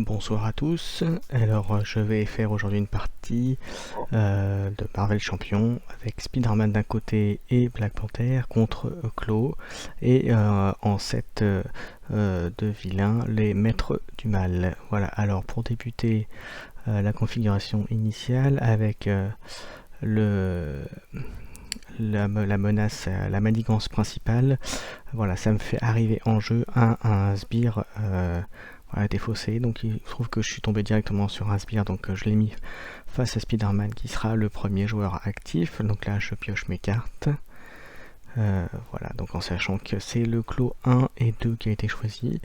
Bonsoir à tous. Alors je vais faire aujourd'hui une partie de Marvel Champion avec Spider-Man d'un côté et Black Panther contre Klaw et en set de vilains, les maîtres du mal. Voilà, alors pour débuter la configuration initiale avec la menace, la manigance principale, voilà, ça me fait arriver en jeu un sbire voilà, défaussé, donc il se trouve que je suis tombé directement sur un sbire, donc je l'ai mis face à Spider-Man qui sera le premier joueur actif. Donc là je pioche mes cartes, voilà, donc en sachant que c'est le Klaw 1 et 2 qui a été choisi.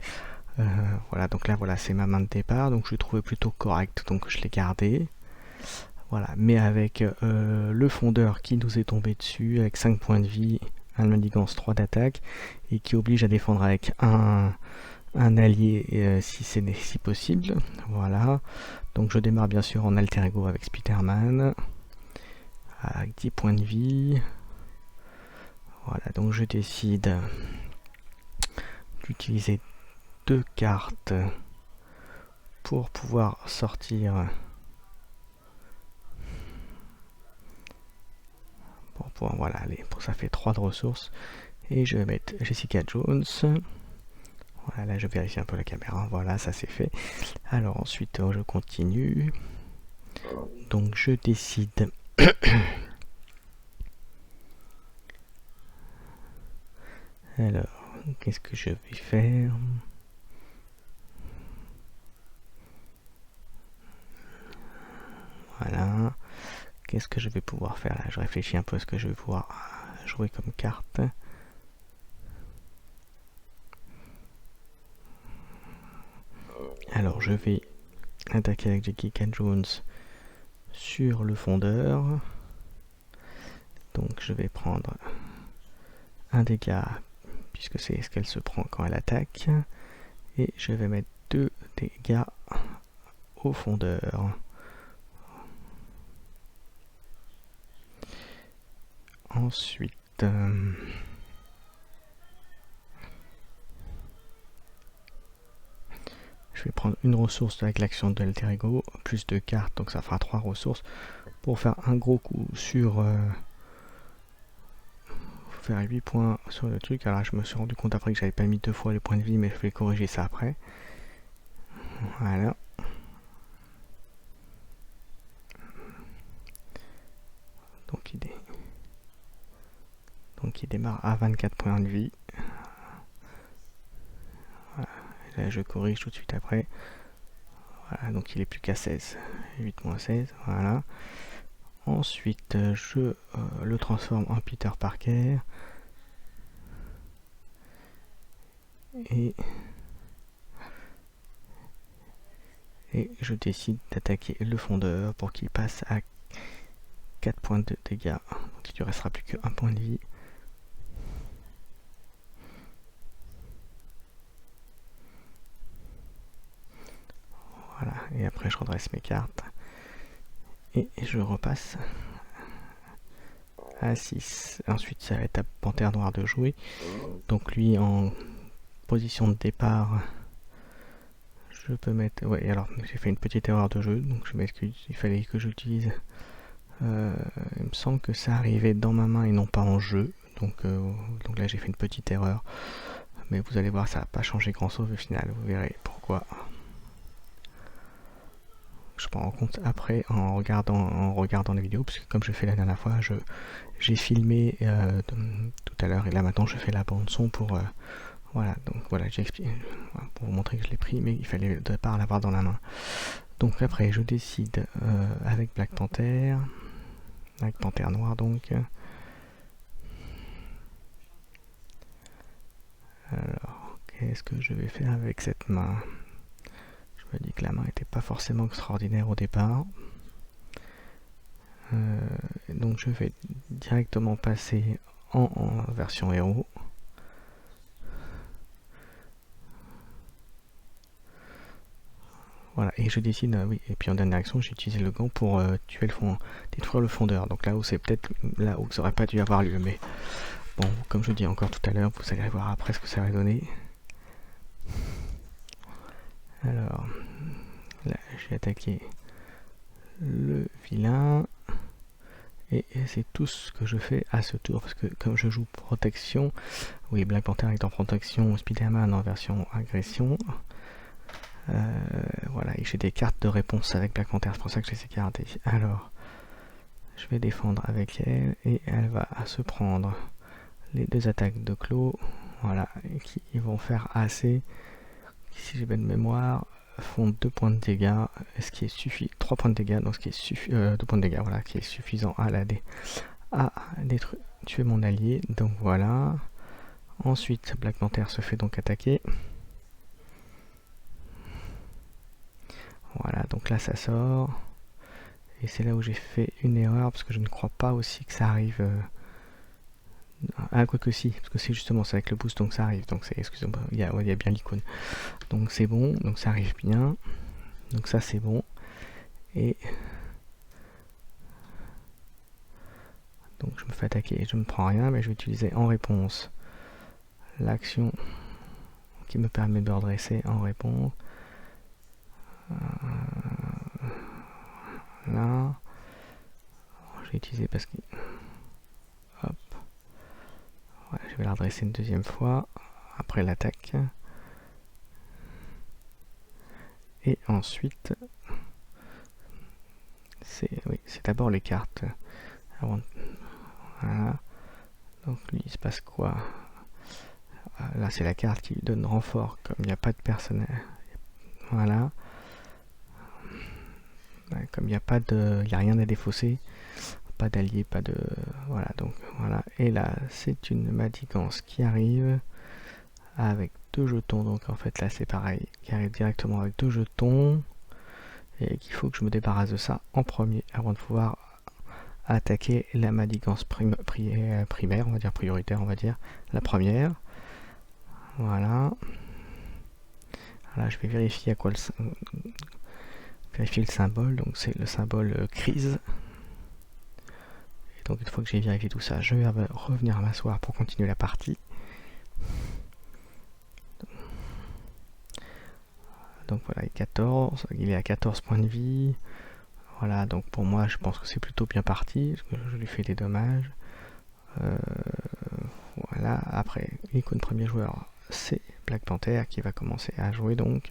Voilà, donc là voilà, c'est ma main de départ, donc je l'ai trouvé plutôt correct, donc je l'ai gardé. Voilà, mais avec le fondeur qui nous est tombé dessus, avec 5 points de vie, un manigance 3 d'attaque, et qui oblige à défendre avec un allié si possible. Voilà, donc je démarre bien sûr en alter ego avec Spider-Man, avec 10 points de vie. Voilà, donc je décide d'utiliser 2 cartes pour pouvoir sortir... Voilà, allez, ça fait 3 de ressources. Et je vais mettre Jessica Jones. Voilà, là je vérifie un peu la caméra. Voilà, ça c'est fait. Alors ensuite, je continue. Donc je décide... Alors, qu'est-ce que je vais faire? Voilà. Qu'est-ce que je vais pouvoir faire là? Je réfléchis un peu à ce que je vais pouvoir jouer comme carte. Alors je vais attaquer avec Jessica Jones sur le fondeur. Donc je vais prendre un dégât puisque c'est ce qu'elle se prend quand elle attaque. Et je vais mettre 2 dégâts au fondeur. Ensuite, je vais prendre une ressource avec l'action de l'alter ego, plus 2 cartes, donc ça fera 3 ressources, pour faire un gros coup sur... faire 8 points sur le truc. Alors je me suis rendu compte après que j'avais pas mis 2 fois les points de vie, mais je vais corriger ça après. Voilà. Donc il démarre à 24 points de vie. Voilà. Et là je corrige tout de suite après. Voilà, donc il est plus qu'à 16. 8 moins 16, voilà. Ensuite je le transforme en Peter Parker. Et je décide d'attaquer le fondeur pour qu'il passe à 4 points de dégâts. Donc il ne restera plus qu'un point de vie. Voilà, et après je redresse mes cartes. Et je repasse à 6. Ensuite ça va être à Panthère Noire de jouer. Donc lui en position de départ, je peux mettre... Ouais, alors j'ai fait une petite erreur de jeu, donc je m'excuse, il fallait que j'utilise... il me semble que ça arrivait dans ma main et non pas en jeu. Donc là j'ai fait une petite erreur. Mais vous allez voir, ça n'a pas changé grand chose au final, vous verrez pourquoi. Je me rends compte après en regardant la vidéo, parce que comme je fais la dernière fois, j'ai filmé tout à l'heure et là maintenant je fais la bande son pour voilà, donc voilà, j'explique pour vous montrer que je l'ai pris, mais il fallait de part l'avoir dans la main. Donc après je décide avec Black Panther, avec Panthère Noire donc. Alors qu'est-ce que je vais faire avec cette main? Je me dis que la main n'était pas forcément extraordinaire au départ. Donc je vais directement passer en version héros. Voilà, et je décide, oui, et puis en dernière action, j'ai utilisé le gant pour tuer le fond, détruire le fondeur. Donc là où c'est peut-être là où ça aurait pas dû avoir lieu, mais bon, comme je dis encore tout à l'heure, vous allez voir après ce que ça va donner. Alors, j'ai attaqué le vilain. Et c'est tout ce que je fais à ce tour, parce que comme je joue protection, oui, Black Panther est en protection, Spider-Man en version agression. Voilà, et j'ai des cartes de réponse avec Black Panther, c'est pour ça que je les ai gardées. Alors, je vais défendre avec elle, et elle va se prendre les deux attaques de Claw, voilà, et qui vont faire assez, si j'ai bonne mémoire, font 2 points de dégâts, ce qui est suffisant, 3 points de dégâts, donc ce qui est suffisant, 2 points de dégâts, voilà, qui est suffisant à tuer mon allié, donc voilà. Ensuite, Black Panther se fait donc attaquer. Voilà, donc là ça sort. Et c'est là où j'ai fait une erreur, parce que je ne crois pas aussi que ça arrive... Ah, quoi que si, parce que c'est justement c'est avec le boost, donc ça arrive. Donc c'est, excusez-moi, il y a bien l'icône. Donc c'est bon, donc ça arrive bien. Donc ça c'est bon. Et... donc je me fais attaquer, je ne prends rien, mais je vais utiliser en réponse l'action qui me permet de redresser en réponse. Là, je vais utiliser parce que... hop. Ouais, je vais la redresser une deuxième fois, après l'attaque. Et ensuite, c'est d'abord les cartes. Voilà. Donc lui, il se passe quoi? Là, c'est la carte qui lui donne renfort, comme il n'y a pas de personnel. Voilà. Comme il n'y a pas de... il n'y a rien à défausser. Pas d'allié, pas de... voilà, donc voilà. Et là, c'est une manigance qui arrive avec 2 jetons. Donc en fait, là, c'est pareil. Qui arrive directement avec 2 jetons. Et qu'il faut que je me débarrasse de ça en premier avant de pouvoir attaquer la manigance primaire, on va dire prioritaire, on va dire la première. Voilà. Là, je vais vérifier à quoi vérifier le symbole. Donc c'est le symbole crise. Et donc une fois que j'ai vérifié tout ça, je vais revenir à m'asseoir pour continuer la partie. Donc voilà, il est à 14 points de vie. Voilà, donc pour moi, je pense que c'est plutôt bien parti, parce que je lui fais des dommages. Voilà, après, l'icône premier joueur, c'est Black Panther qui va commencer à jouer donc.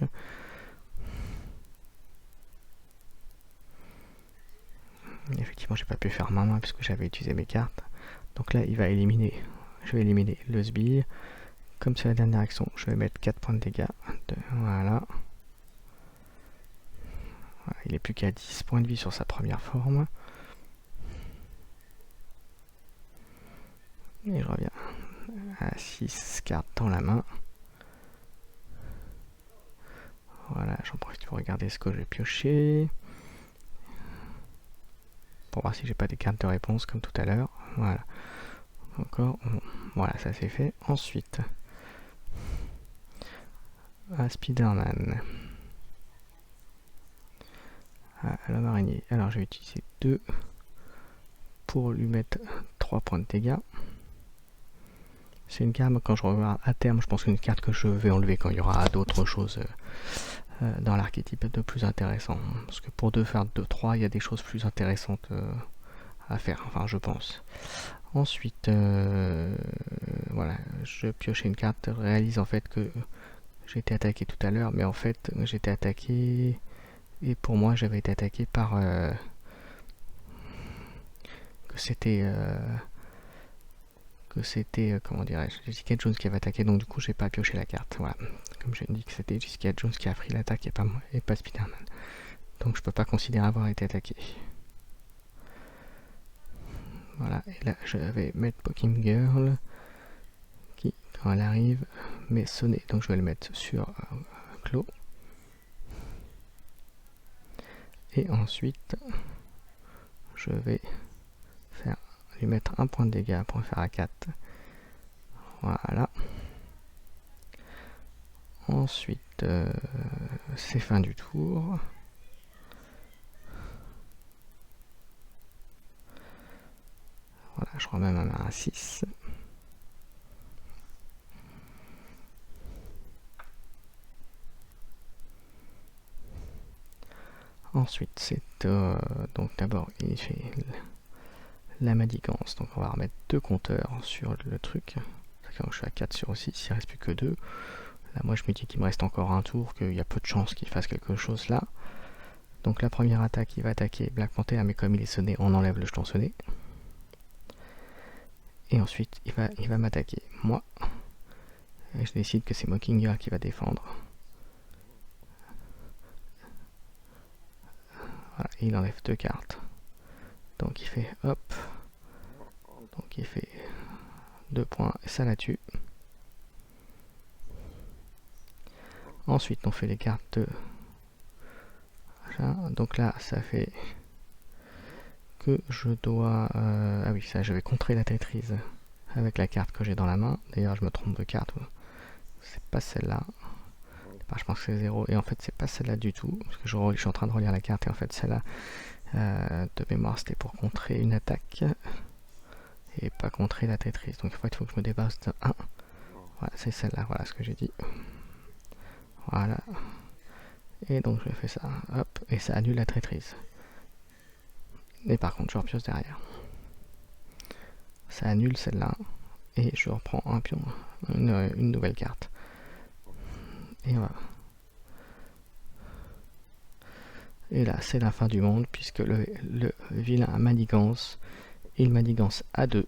Effectivement, j'ai pas pu faire main puisque j'avais utilisé mes cartes. Donc là, il va éliminer. Je vais éliminer le sbire. Comme c'est la dernière action, je vais mettre 4 points de dégâts. Voilà. Il est plus qu'à 10 points de vie sur sa première forme. Et je reviens à 6 cartes dans la main. Voilà, j'en profite pour regarder ce que j'ai pioché. Pour voir si j'ai pas des cartes de réponse comme tout à l'heure. Voilà. Encore. Voilà, ça c'est fait. Ensuite, à Spider-Man. À l'homme araignée. Alors je vais utiliser 2 pour lui mettre 3 points de dégâts. C'est une carte, quand je regarde à terme, je pense que c'est une carte que je vais enlever quand il y aura d'autres choses dans l'archétype de plus intéressant. Parce que pour faire 2-3, il y a des choses plus intéressantes à faire, enfin je pense. Ensuite, voilà, je pioche une carte, réalise en fait que j'ai été attaqué tout à l'heure, mais en fait j'étais attaqué, et pour moi j'avais été attaqué par... que c'était, comment dirais-je, Jessica Jones qui avait attaqué, donc du coup j'ai pas pioché la carte, voilà. Comme j'ai dit que c'était Jessica Jones qui a pris l'attaque et pas moi, et pas Spider-Man. Donc je peux pas considérer avoir été attaqué. Voilà, et là je vais mettre Poking Girl, qui quand elle arrive, met sonner, donc je vais le mettre sur Claw. Et ensuite, je vais lui mettre un point de dégâts pour faire à 4. Voilà. Ensuite, c'est fin du tour. Voilà, je remets ma main à 6. Ensuite, c'est donc d'abord il fait la manigance, donc on va remettre 2 compteurs sur le truc. Je suis à 4 sur 6, il ne reste plus que 2. Là, moi je me dis qu'il me reste encore un tour, qu'il y a peu de chances qu'il fasse quelque chose là. Donc la première attaque, il va attaquer Black Panther, mais comme il est sonné, on enlève le jeton sonné. Et ensuite, il va m'attaquer moi. Et je décide que c'est Mockingjay qui va défendre. Voilà, il enlève 2 cartes. Donc il fait hop. Donc il fait 2 points et ça la tue. Ensuite on fait les cartes de... Voilà. Donc là ça fait que je dois... Ah oui, ça je vais contrer la traîtrise avec la carte que j'ai dans la main. D'ailleurs je me trompe de carte. C'est pas celle-là. Je pense que c'est 0. Et en fait c'est pas celle-là du tout. Parce que je suis en train de relire la carte et en fait celle-là de mémoire c'était pour contrer une attaque. Et pas contrer la traîtrise. Donc en fait il faut que je me débarrasse de 1. Voilà, c'est celle-là, voilà ce que j'ai dit. Voilà. Et donc je fais ça, hop, et ça annule la traîtrise. Et par contre je repioche derrière. Ça annule celle-là. Et je reprends un pion, une nouvelle carte. Et voilà. Et là c'est la fin du monde puisque le vilain manigance. Il manigance à 2.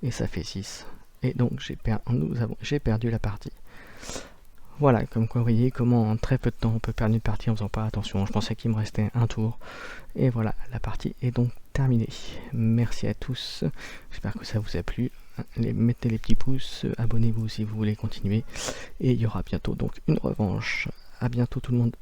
Et ça fait 6. Et donc j'ai perdu la partie. Voilà, comme quoi vous voyez comment en très peu de temps on peut perdre une partie en faisant pas attention. Je pensais qu'il me restait un tour. Et voilà, la partie est donc terminée. Merci à tous. J'espère que ça vous a plu. Mettez les petits pouces, abonnez-vous si vous voulez continuer. Et il y aura bientôt donc une revanche. À bientôt tout le monde.